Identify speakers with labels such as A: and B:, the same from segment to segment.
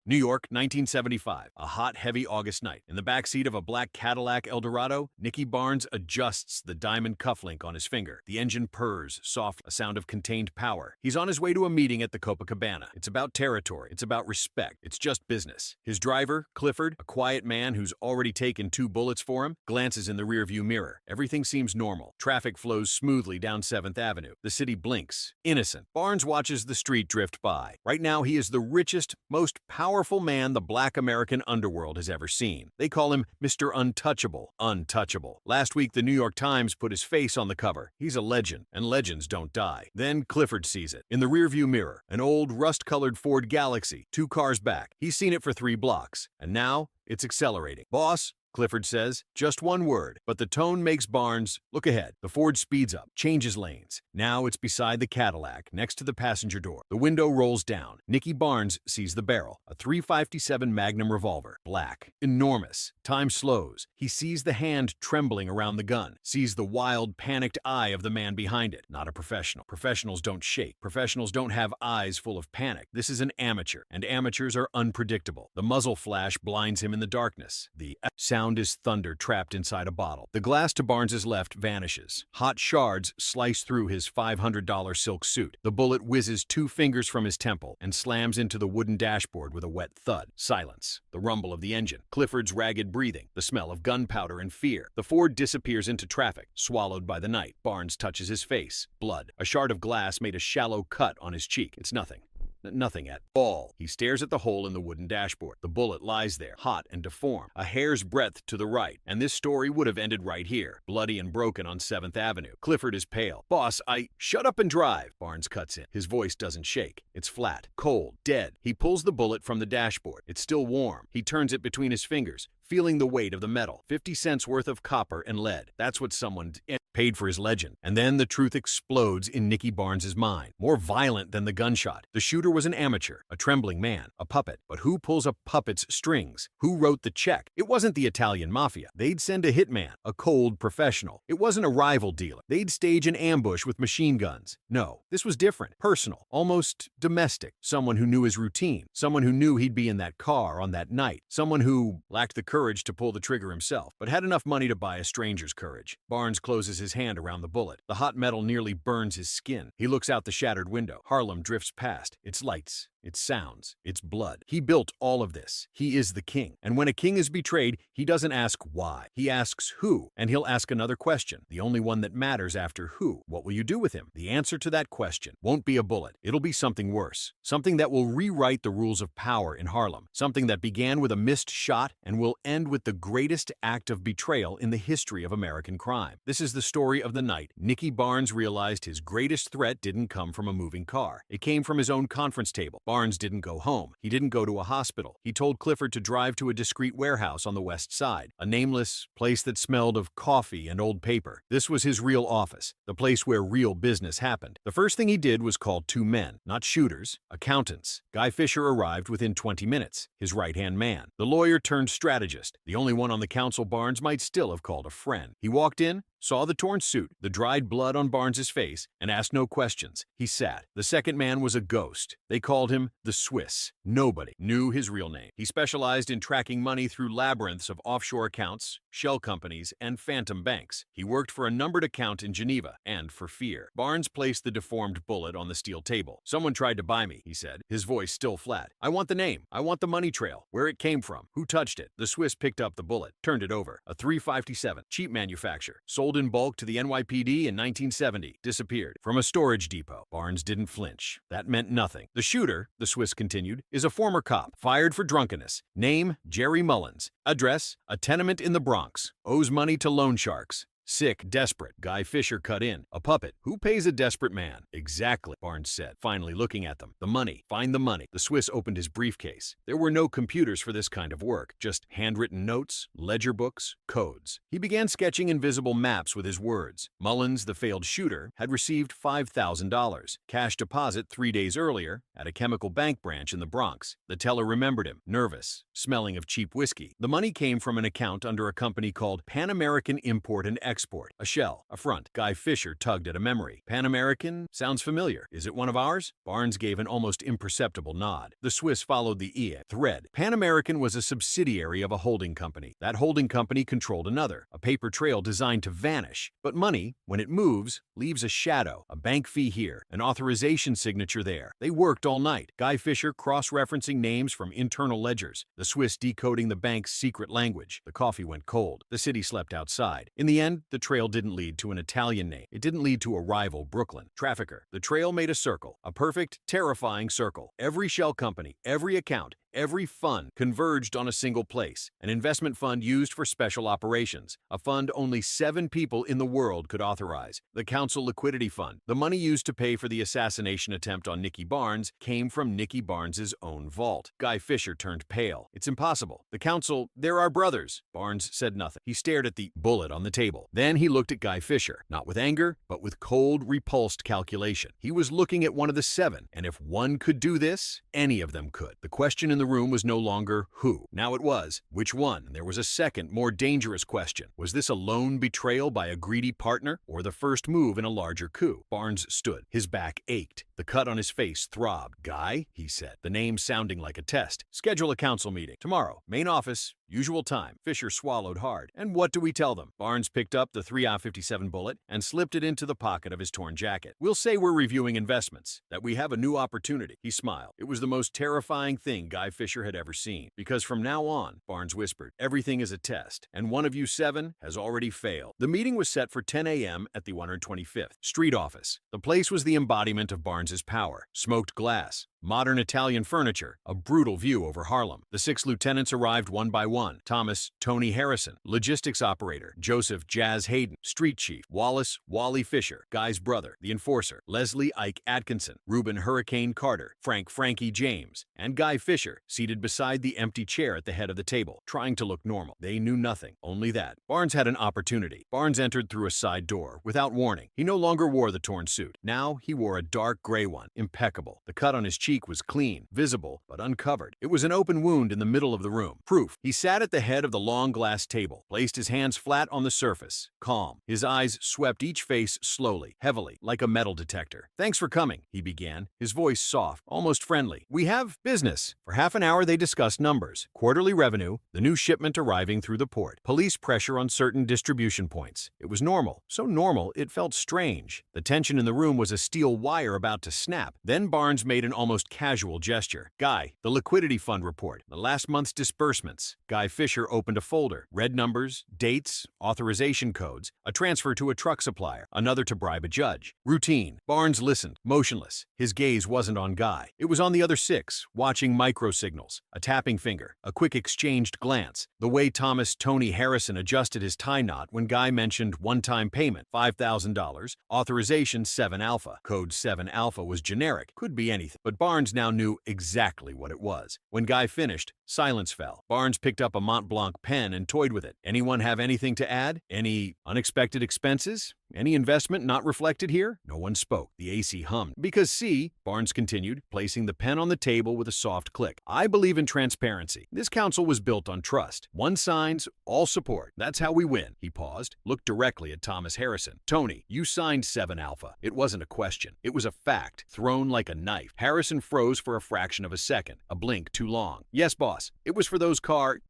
A: New York, 1975. A hot, heavy August night. In the backseat of a black Cadillac Eldorado, Nicky Barnes adjusts the diamond cufflink on his finger. The engine purrs, soft, a sound of contained power. He's on his way to a meeting at the Copacabana. It's about territory. It's about respect. It's just business. His driver, Clifford, a quiet man who's already taken 2 bullets for him, glances in the rearview mirror. Everything seems normal. Traffic flows smoothly down 7th Avenue. The city blinks. Innocent. Barnes watches the street drift by. Right now, he is the richest, most powerful man the black American underworld has ever seen. They call him Mr. Untouchable. Untouchable. Last week, the New York Times put his face on the cover. He's a legend, and legends don't die. Then Clifford sees it. In the rearview mirror, an old, rust-colored Ford Galaxy, 2 cars back. He's seen it for 3 blocks, and now it's accelerating. "Boss," Clifford says, just one word, but the tone makes Barnes look ahead. The Ford speeds up, changes lanes. Now it's beside the Cadillac, next to the passenger door. The window rolls down. Nicky Barnes sees the barrel, a .357 Magnum revolver, black, enormous. Time slows. He sees the hand trembling around the gun, sees the wild, panicked eye of the man behind it. Not a professional. Professionals don't shake. Professionals don't have eyes full of panic. This is an amateur, and amateurs are unpredictable. The muzzle flash blinds him in the darkness. The sound is thunder trapped inside a bottle. The glass to Barnes's left vanishes. Hot shards slice through his $500 silk suit. The bullet whizzes 2 fingers from his temple and slams into the wooden dashboard with a wet thud. Silence. The rumble of the engine. Clifford's ragged breathing. The smell of gunpowder and fear. The Ford disappears into traffic, swallowed by the night. Barnes touches his face. Blood. A shard of glass made a shallow cut on his cheek. It's nothing. Nothing at all. He stares at the hole in the wooden dashboard. The bullet lies there, hot and deformed, a hair's breadth to the right, and this story would have ended right here, bloody and broken on 7th Avenue. Clifford is pale. "Boss, shut up and drive," Barnes cuts in. His voice doesn't shake. It's flat, cold, dead. He pulls the bullet from the dashboard. It's still warm. He turns it between his fingers, feeling the weight of the metal. 50 cents worth of copper and lead. That's what someone paid for his legend. And then the truth explodes in Nicky Barnes's mind, more violent than the gunshot. The shooter was an amateur, a trembling man, a puppet. But who pulls a puppet's strings? Who wrote the check? It wasn't the Italian mafia. They'd send a hitman, a cold professional. It wasn't a rival dealer. They'd stage an ambush with machine guns. No, this was different, personal, almost domestic. Someone who knew his routine, someone who knew he'd be in that car on that night, someone who lacked the courage to pull the trigger himself, but had enough money to buy a stranger's courage. Barnes closes his hand around the bullet. The hot metal nearly burns his skin. He looks out the shattered window. Harlem drifts past. Its lights, its sounds, its blood. He built all of this. He is the king. And when a king is betrayed, he doesn't ask why. He asks who, and he'll ask another question, the only one that matters after who. What will you do with him? The answer to that question won't be a bullet. It'll be something worse. Something that will rewrite the rules of power in Harlem. Something that began with a missed shot and will end with the greatest act of betrayal in the history of American crime. This is the story of the night Nicky Barnes realized his greatest threat didn't come from a moving car. It came from his own conference table. Barnes didn't go home. He didn't go to a hospital. He told Clifford to drive to a discreet warehouse on the west side, a nameless place that smelled of coffee and old paper. This was his real office, the place where real business happened. The first thing he did was call 2 men, not shooters, accountants. Guy Fisher arrived within 20 minutes, his right-hand man. The lawyer turned strategist, the only one on the council Barnes might still have called a friend. He walked in, saw the torn suit, the dried blood on Barnes's face, and asked no questions. He sat. The second man was a ghost. They called him the Swiss. Nobody knew his real name. He specialized in tracking money through labyrinths of offshore accounts, shell companies, and phantom banks. He worked for a numbered account in Geneva, and for fear. Barnes placed the deformed bullet on the steel table. "Someone tried to buy me," he said, his voice still flat. "I want the name. I want the money trail, where it came from, who touched it." The Swiss picked up the bullet, turned it over. A .357, cheap manufacture, sold in bulk to the NYPD in 1970, disappeared from a storage depot. Barnes didn't flinch. That meant nothing. "The shooter," the Swiss continued, "is a former cop, fired for drunkenness. Name, Jerry Mullins. Address, a tenement in the Bronx. Owes money to loan sharks. Sick, desperate." Guy Fisher cut in. "A puppet. Who pays a desperate man?" "Exactly," Barnes said, finally looking at them. "The money. Find the money." The Swiss opened his briefcase. There were no computers for this kind of work, just handwritten notes, ledger books, codes. He began sketching invisible maps with his words. Mullins, the failed shooter, had received $5,000, cash deposit 3 days earlier at a chemical bank branch in the Bronx. The teller remembered him, nervous, smelling of cheap whiskey. The money came from an account under a company called Pan American Import and Export export. A shell, a front. Guy Fisher tugged at a memory. Pan American? Sounds familiar. Is it one of ours? Barnes gave an almost imperceptible nod. The Swiss followed the thread. Pan American was a subsidiary of a holding company. That holding company controlled another, a paper trail designed to vanish. But money, when it moves, leaves a shadow, a bank fee here, an authorization signature there. They worked all night. Guy Fisher cross-referencing names from internal ledgers, the Swiss decoding the bank's secret language. The coffee went cold. The city slept outside. In the end, the trail didn't lead to an Italian name. It didn't lead to a rival, Brooklyn. Trafficker. The trail made a circle, a perfect, terrifying circle. Every shell company, every account, every fund converged on a single place, an investment fund used for special operations, a fund only 7 people in the world could authorize. The Council Liquidity Fund. The money used to pay for the assassination attempt on Nicky Barnes came from Nicky Barnes's own vault. Guy Fisher turned pale. It's impossible. The Council, they're our brothers. Barnes said nothing. He stared at the bullet on the table. Then he looked at Guy Fisher, not with anger, but with cold, repulsed calculation. He was looking at one of the 7, and if one could do this, any of them could. The question in the room was no longer who. Now it was, which one? There was a second, more dangerous question. Was this a lone betrayal by a greedy partner, or the first move in a larger coup? Barnes stood. His back ached. The cut on his face throbbed. Guy, he said, the name sounding like a test. Schedule a council meeting. Tomorrow. Main office. Usual time. Fisher swallowed hard. And what do we tell them? Barnes picked up the 3.57 bullet and slipped it into the pocket of his torn jacket. We'll say we're reviewing investments, that we have a new opportunity. He smiled. It was the most terrifying thing Guy Fisher had ever seen. Because from now on, Barnes whispered, everything is a test, and one of you 7 has already failed. The meeting was set for 10 a.m. at the 125th Street office. The place was the embodiment of Barnes's power. Smoked glass, modern Italian furniture, a brutal view over Harlem. The 6 lieutenants arrived one by one. Thomas Tony Harrison, logistics operator. Joseph Jazz Hayden, street chief. Wallace Wally Fisher, Guy's brother, the enforcer. Leslie Ike Atkinson, Reuben Hurricane Carter, Frank Frankie James, and Guy Fisher, seated beside the empty chair at the head of the table, trying to look normal. They knew nothing, only that. Barnes had an opportunity. Barnes entered through a side door, without warning. He no longer wore the torn suit. Now he wore a dark gray one, impeccable. The cut on his cheek was clean, visible, but uncovered. It was an open wound in the middle of the room. Proof. He sat at the head of the long glass table, placed his hands flat on the surface, calm. His eyes swept each face slowly, heavily, like a metal detector. Thanks for coming, he began, his voice soft, almost friendly. We have business. For half an hour they discussed numbers, quarterly revenue, the new shipment arriving through the port, police pressure on certain distribution points. It was normal, so normal it felt strange. The tension in the room was a steel wire about to snap. Then Barnes made an almost casual gesture. Guy, the liquidity fund report, the last month's disbursements. Guy Fisher opened a folder. Red numbers, dates, authorization codes, a transfer to a truck supplier, another to bribe a judge. Routine. Barnes listened, motionless. His gaze wasn't on Guy. It was on the other 6, watching microsignals, a tapping finger, a quick exchanged glance, the way Thomas Tony Harrison adjusted his tie knot when Guy mentioned one-time payment, $5,000, authorization 7 alpha. Code 7 alpha was generic, could be anything, but Barnes now knew exactly what it was. When Guy finished, silence fell. Barnes picked up a Mont Blanc pen and toyed with it. Anyone have anything to add? Any unexpected expenses? Any investment not reflected here? No one spoke. The AC hummed. Because see, Barnes continued, placing the pen on the table with a soft click. I believe in transparency. This council was built on trust. One signs, all support. That's how we win. He paused, looked directly at Thomas Harrison. Tony, you signed 7 alpha. It wasn't a question. It was a fact, thrown like a knife. Harrison froze for a fraction of a second, a blink too long. Yes, boss. It was for those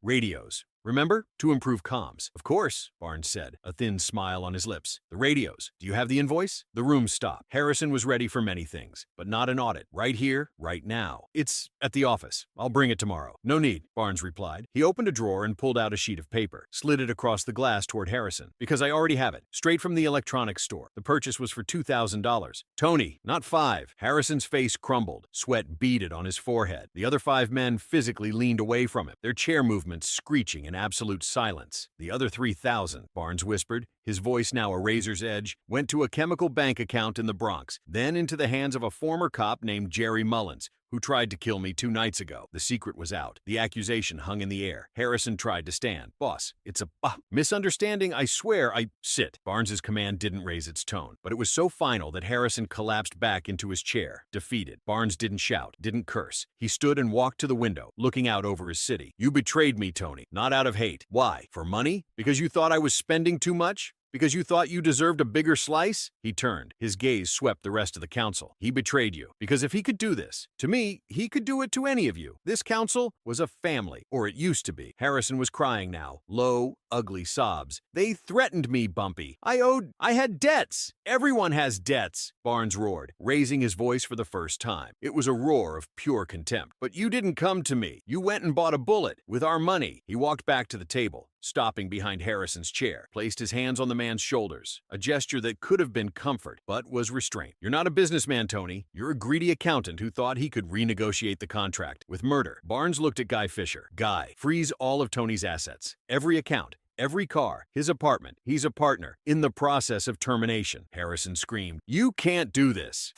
A: radios. Remember? To improve comms. Of course, Barnes said, a thin smile on his lips. The radios. Do you have the invoice? The room stopped. Harrison was ready for many things, but not an audit. Right here, right now. It's at the office. I'll bring it tomorrow. No need, Barnes replied. He opened a drawer and pulled out a sheet of paper, slid it across the glass toward Harrison. Because I already have it. Straight from the electronics store. The purchase was for $2,000. Tony, not 5. Harrison's face crumbled. Sweat beaded on his forehead. The other 5 men physically leaned away from him, their chair movements screeching in absolute silence. The other 3,000, Barnes whispered, his voice now a razor's edge, went to a chemical bank account in the Bronx, then into the hands of a former cop named Jerry Mullins, who tried to kill me 2 nights ago. The secret was out. The accusation hung in the air. Harrison tried to stand. Boss, it's a misunderstanding. I swear sit. Barnes's command didn't raise its tone, but it was so final that Harrison collapsed back into his chair, defeated. Barnes didn't shout, didn't curse. He stood and walked to the window, looking out over his city. You betrayed me, Tony. Not out of hate. Why? For money? Because you thought I was spending too much? Because you thought you deserved a bigger slice? He turned. His gaze swept the rest of the council. He betrayed you. Because if he could do this to me, he could do it to any of you. This council was a family, or it used to be. Harrison was crying now. Low, ugly sobs. They threatened me, Bumpy. I had debts. Everyone has debts, Barnes roared, raising his voice for the first time. It was a roar of pure contempt. But you didn't come to me. You went and bought a bullet with our money. He walked back to the table, stopping behind Harrison's chair, placed his hands on the man's shoulders, a gesture that could have been comfort, but was restraint. You're not a businessman, Tony. You're a greedy accountant who thought he could renegotiate the contract with murder. Barnes looked at Guy Fisher. Guy, freeze all of Tony's assets, every account, every car, his apartment. He's a partner in the process of termination. Harrison screamed, "You can't do this."